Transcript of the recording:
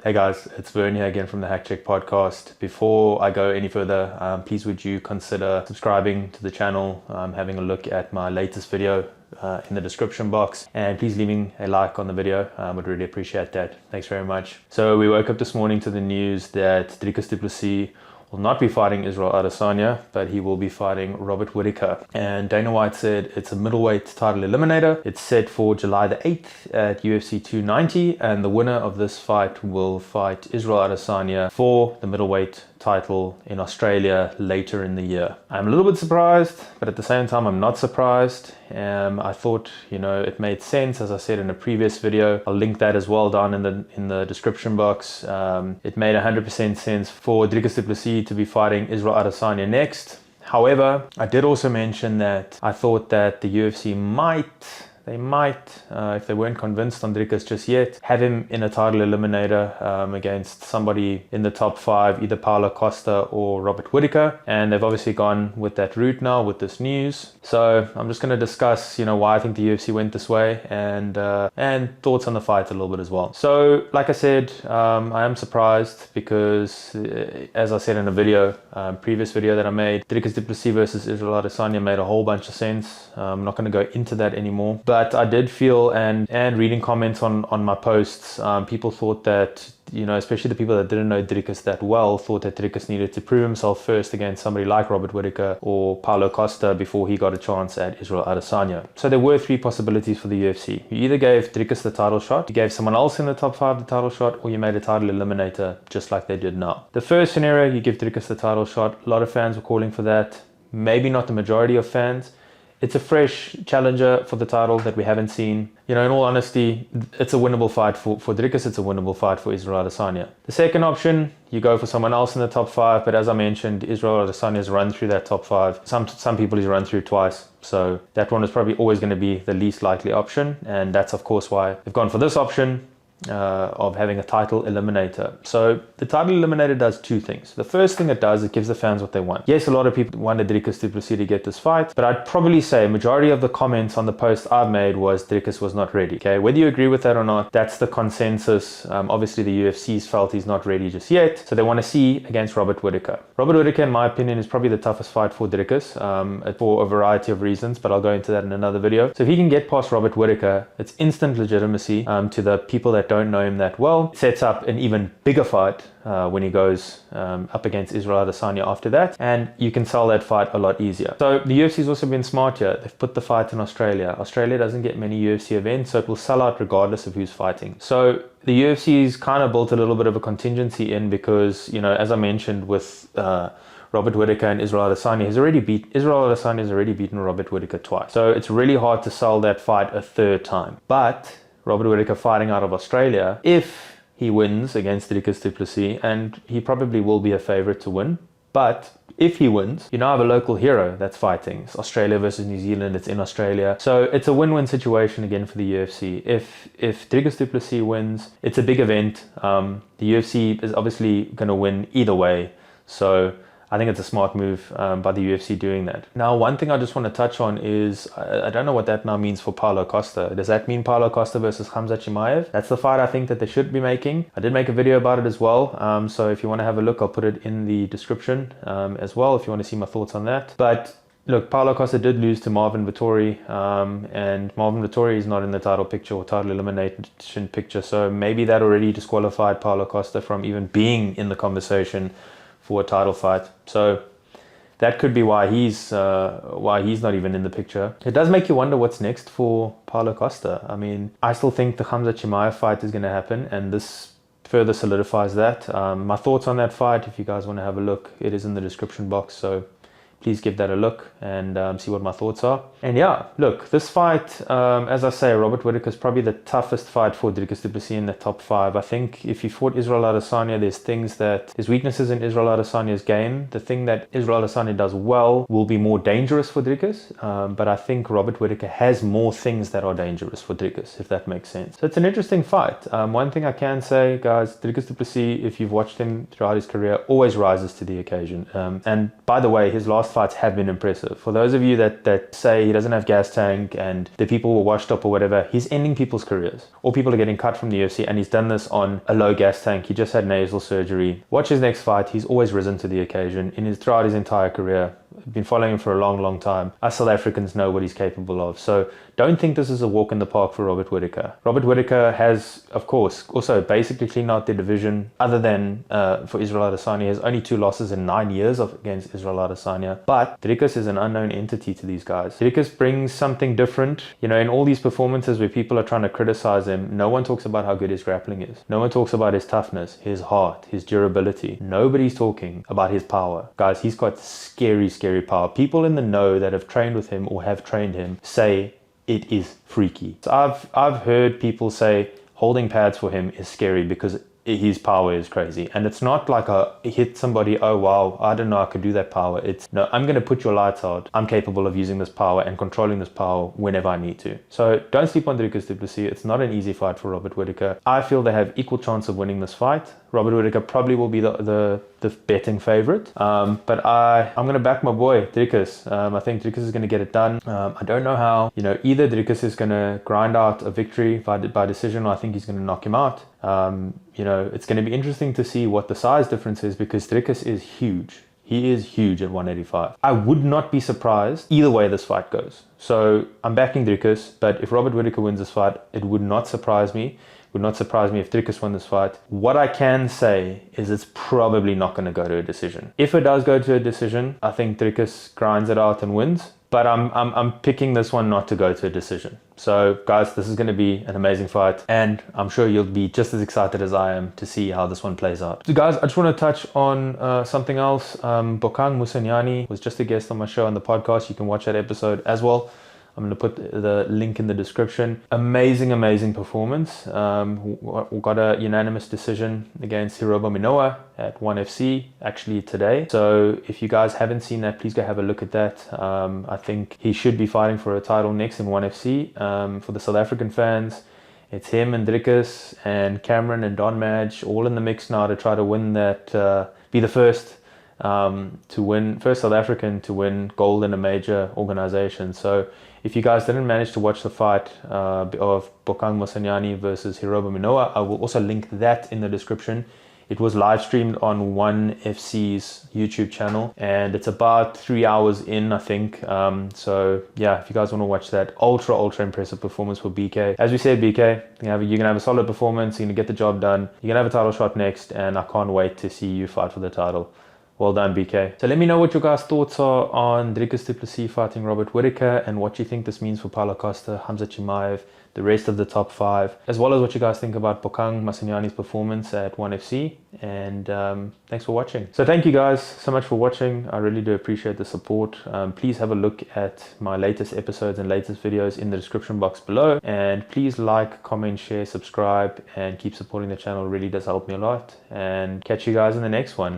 Hey guys, it's Vern here again from the Hack Check podcast. Before I go any further, please would you consider subscribing to the channel, having a look at my latest video in the description box, and please leaving a like on the video. Would really appreciate that. Thanks very much. So we woke up this morning to the news that Dricus Du Plessis will not be fighting Israel Adesanya, but he will be fighting Robert Whittaker. And Dana White said it's a middleweight title eliminator. It's set for July the 8th at UFC 290, and the winner of this fight will fight Israel Adesanya for the middleweight title in Australia later in the year. I'm a little bit surprised, but at the same time I'm not surprised. I thought, it made sense, as I said in a previous video. I'll link that as well down in the description box. It made 100% sense for Dricus Du Plessis to be fighting Israel Adesanya next. However, I did also mention that I thought that the UFC might, if they weren't convinced on Dricus just yet, have him in a title eliminator against somebody in the top 5, either Paulo Costa or Robert Whittaker. And they've obviously gone with that route now with this news. So I'm just going to discuss, why I think the UFC went this way, and thoughts on the fight a little bit as well. So, like I said, I am surprised because, as I said in a video, previous video that I made, Dricus Du Plessis versus Israel Adesanya made a whole bunch of sense. I'm not going to go into that anymore. But I did feel, and reading comments on my posts, people thought that, especially the people that didn't know Dricus that well, thought that Dricus needed to prove himself first against somebody like Robert Whittaker or Paulo Costa before he got a chance at Israel Adesanya. So there were 3 possibilities for the UFC. You either gave Dricus the title shot, you gave someone else in the top 5 the title shot, or you made a title eliminator just like they did now. The first scenario, you give Dricus the title shot. A lot of fans were calling for that. Maybe not the majority of fans. It's a fresh challenger for the title that we haven't seen. In all honesty, it's a winnable fight for Dricus. It's a winnable fight for Israel Adesanya. The second option, you go for someone else in the top 5, but as I mentioned, Israel Adesanya's run through that top 5. Some people he's run through twice, so that one is probably always going to be the least likely option, and that's of course why they've gone for this option of having a title eliminator. So the title eliminator does 2 things. The first thing it does, it gives the fans what they want. Yes, a lot of people wanted Dricus Du Plessis to get this fight, but I'd probably say a majority of the comments on the post I've made was Dricus was not ready. Okay, whether you agree with that or not, that's the consensus. Obviously the UFC's felt he's not ready just yet, so they want to see against Robert Whittaker. Robert Whittaker, in my opinion, is probably the toughest fight for Dricus for a variety of reasons, but I'll go into that in another video. So if he can get past Robert Whittaker, it's instant legitimacy to the people that don't know him that well. It sets up an even bigger fight when he goes up against Israel Adesanya after that, and you can sell that fight a lot easier. So the UFC's also been smart here. They've put the fight in Australia. Australia doesn't get many UFC events, so it will sell out regardless of who's fighting. So the UFC's kind of built a little bit of a contingency in because, as I mentioned with Robert Whittaker and Israel Adesanya, Israel Adesanya has already beaten Robert Whittaker twice. So it's really hard to sell that fight a third time. But Robert Whittaker fighting out of Australia, if he wins against Dricus Du Plessis, and he probably will be a favorite to win, but if he wins, you now have a local hero that's fighting. It's Australia versus New Zealand, it's in Australia. So it's a win-win situation again for the UFC. If Dricus Du Plessis wins, it's a big event. The UFC is obviously going to win either way. So I think it's a smart move by the UFC doing that. Now, one thing I just want to touch on is, I don't know what that now means for Paulo Costa. Does that mean Paulo Costa versus Chimaev? That's the fight I think that they should be making. I did make a video about it as well. So if you want to have a look, I'll put it in the description as well if you want to see my thoughts on that. But look, Paulo Costa did lose to Marvin Vettori, and Marvin Vettori is not in the title picture or title elimination picture. So maybe that already disqualified Paulo Costa from even being in the conversation for a title fight. So that could be why he's not even in the picture. It does make you wonder what's next for Paulo Costa. I mean, I still think the Chimaev fight is going to happen, and this further solidifies that. My thoughts on that fight, if you guys want to have a look, it is in the description box, so please give that a look and see what my thoughts are. And yeah, look, this fight, as I say, Robert Whittaker is probably the toughest fight for Dricus Du Plessis in the top 5. I think if he fought Israel Adesanya, there's weaknesses in Israel Adesanya's game. The thing that Israel Adesanya does well will be more dangerous for Dricus, but I think Robert Whittaker has more things that are dangerous for Dricus, if that makes sense. So it's an interesting fight. One thing I can say, guys, Dricus Du Plessis, if you've watched him throughout his career, always rises to the occasion. And by the way, his last past fights have been impressive. For those of you that say he doesn't have gas tank and the people were washed up or whatever, he's ending people's careers. Or people are getting cut from the UFC, and he's done this on a low gas tank. He just had nasal surgery. Watch his next fight. He's always risen to the occasion throughout his entire career. I've been following him for a long time. Us South Africans know what he's capable of. So don't think this is a walk in the park for Robert Whittaker. Robert Whittaker has, of course, also basically cleaned out their division. Other than for Israel Adesanya, he has only 2 losses in 9 years against Israel Adesanya. But Dricus is an unknown entity to these guys. Dricus brings something different. You know, in all these performances where people are trying to criticize him, no one talks about how good his grappling is. No one talks about his toughness, his heart, his durability. Nobody's talking about his power. Guys, he's got scary power. People in the know that have trained with him or have trained him say it is freaky. So I've heard people say holding pads for him is scary because his power is crazy. And it's not like a hit somebody, oh wow, I don't know, I could do that power. It's no, I'm going to put your lights out. I'm capable of using this power and controlling this power whenever I need to. So don't sleep on Dricus Du Plessis. It's not an easy fight for Robert Whittaker. I feel they have equal chance of winning this fight. Robert Whittaker probably will be the betting favorite. But I'm going to back my boy, Dricus. I think Dricus is going to get it done. I don't know how. You know, either Dricus is going to grind out a victory by decision, or I think he's going to knock him out. You know, it's going to be interesting to see what the size difference is because Dricus is huge. He is huge at 185. I would not be surprised either way this fight goes. So I'm backing Dricus, but if Robert Whittaker wins this fight, it would not surprise me. It would not surprise me if Dricus won this fight. What I can say is it's probably not going to go to a decision. If it does go to a decision, I think Dricus grinds it out and wins. But I'm picking this one not to go to a decision. So guys, this is going to be an amazing fight, and I'm sure you'll be just as excited as I am to see how this one plays out. So guys, I just want to touch on something else. Bokang Musanyani was just a guest on my show on the podcast. You can watch that episode as well. I'm going to put the link in the description. Amazing performance. We got a unanimous decision against Hiroba Minowa at ONE FC actually today. So if you guys haven't seen that, please go have a look at that. I think he should be fighting for a title next in ONE FC. For the South African fans, it's him and Dricus and Cameron and Don Madge all in the mix now to try to win that, be the first South African to win gold in a major organization. So if you guys didn't manage to watch the fight of Bokang Musanyani versus Hiroba Minowa, I will also link that in the description. It was live streamed on ONE FC's YouTube channel, and it's about 3 hours in, I think. So yeah, if you guys want to watch that, ultra impressive performance for BK. As we said, BK, you're gonna have a solid performance. You're gonna get the job done. You're gonna have a title shot next, and I can't wait to see you fight for the title. Well done, BK. So let me know what your guys' thoughts are on Dricus Du Plessis fighting Robert Whittaker, and what you think this means for Paulo Costa, Hamza Chimaev, the rest of the top 5, as well as what you guys think about Bokang Musanyani's performance at ONE FC. And thanks for watching. So thank you guys so much for watching. I really do appreciate the support. Please have a look at my latest episodes and latest videos in the description box below. And please like, comment, share, subscribe, and keep supporting the channel. It really does help me a lot. And catch you guys in the next one.